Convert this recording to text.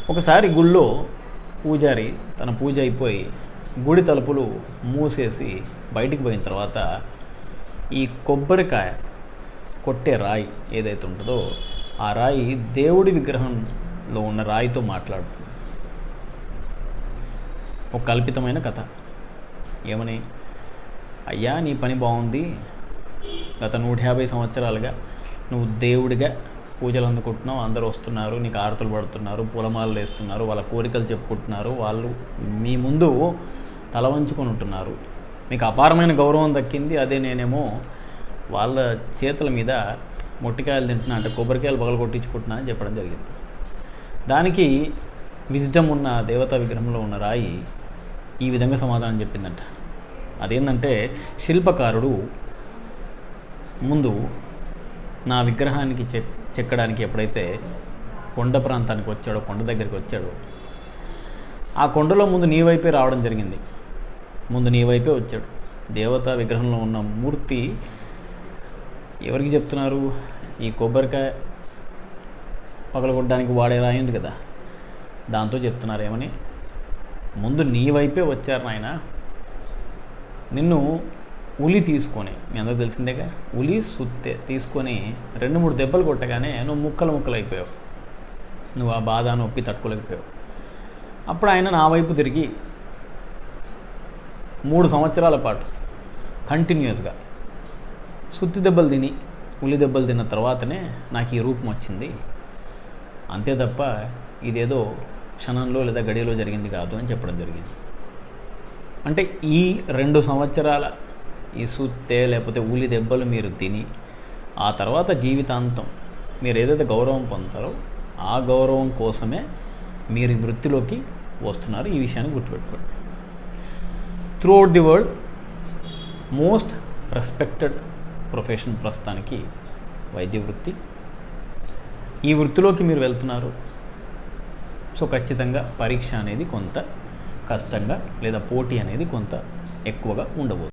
ఒకసారి గుళ్ళో పూజారి తన పూజ అయిపోయి గుడి తలుపులు మూసేసి బయటికి పోయిన తర్వాత ఈ కొబ్బరికాయ కొట్టే రాయి ఏదైతే ఉంటుందో ఆ రాయి దేవుడి విగ్రహంలో ఉన్న రాయితో మాట్లాడుతుంది. ఒక కల్పితమైన కథ. ఏమని, అయ్యా నీ పని బాగుంది, గత 150 సంవత్సరాలుగా నువ్వు దేవుడిగా పూజలు అందుకుంటున్నావు, అందరూ వస్తున్నారు, నీకు ఆరతులు పడుతున్నారు, పూలమాలలు వేస్తున్నారు, వాళ్ళ కోరికలు చెప్పుకుంటున్నారు, వాళ్ళు మీ ముందు తల వంచుకొని ఉంటున్నారు, మీకు అపారమైన గౌరవం దక్కింది. అదే నేనేమో వాళ్ళ చేతుల మీద మొట్టికాయలు తింటున్నా, అంటే కొబ్బరికాయలు పగలు కొట్టించుకుంటున్నా అని చెప్పడం జరిగింది. దానికి విజ్డమ్ ఉన్న దేవతా విగ్రహంలో ఉన్న రాయి ఈ విధంగా సమాధానం చెప్పిందంట. అదేంటంటే, శిల్పకారుడు ముందు నా విగ్రహానికి చెక్కడానికి ఎప్పుడైతే కొండ ప్రాంతానికి వచ్చాడో, కొండ దగ్గరికి వచ్చాడో, ఆ కొండలో ముందు నీ వైపే రావడం జరిగింది. ముందు నీ వైపే వచ్చాడు. దేవతా విగ్రహంలో ఉన్న మూర్తి ఎవరికి చెప్తున్నారు? ఈ కొబ్బరికాయ పగలగొట్టడానికి వాడే రాయి ఉంది కదా, దాంతో చెప్తున్నారు. ఏమని? ముందు నీ వైపే వచ్చారు నాయన. నిన్ను ఉలి తీసుకొని, మీ అందరూ తెలిసిందేగా, ఉలి సుత్తె తీసుకొని 2-3 దెబ్బలు కొట్టగానే నువ్వు ముక్కలు అయిపోయావు. నువ్వు ఆ బాధ నొప్పి తట్టుకోలేకపోయావు. అప్పుడు ఆయన నా వైపు తిరిగి 3 సంవత్సరాల పాటు కంటిన్యూస్గా సుత్తి దెబ్బలు తిని, ఉలి దెబ్బలు తిన్న తర్వాతనే నాకు ఈ రూపం వచ్చింది, అంతే తప్ప ఇదేదో క్షణంలో లేదా గడియలో జరిగింది కాదు అని చెప్పడం జరిగింది. అంటే ఈ 2 సంవత్సరాల ఈ సుత్తే లేకపోతే ఉలి దెబ్బలు మీరు తిని ఆ తర్వాత జీవితాంతం మీరు ఏదైతే గౌరవం పొందుతారో ఆ గౌరవం కోసమే మీరు ఈ వృత్తిలోకి వస్తున్నారు. ఈ విషయాన్ని గుర్తుపెట్టుకోండి. Throughout the world most respected profession ప్రస్తుతానికి వైద్య వృత్తి. ఈ వృత్తిలోకి మీరు వెళ్తున్నారు. సో ఖచ్చితంగా పరీక్ష అనేది కొంత కష్టంగా లేదా పోటీ అనేది కొంత ఎక్కువగా ఉండబోతుంది.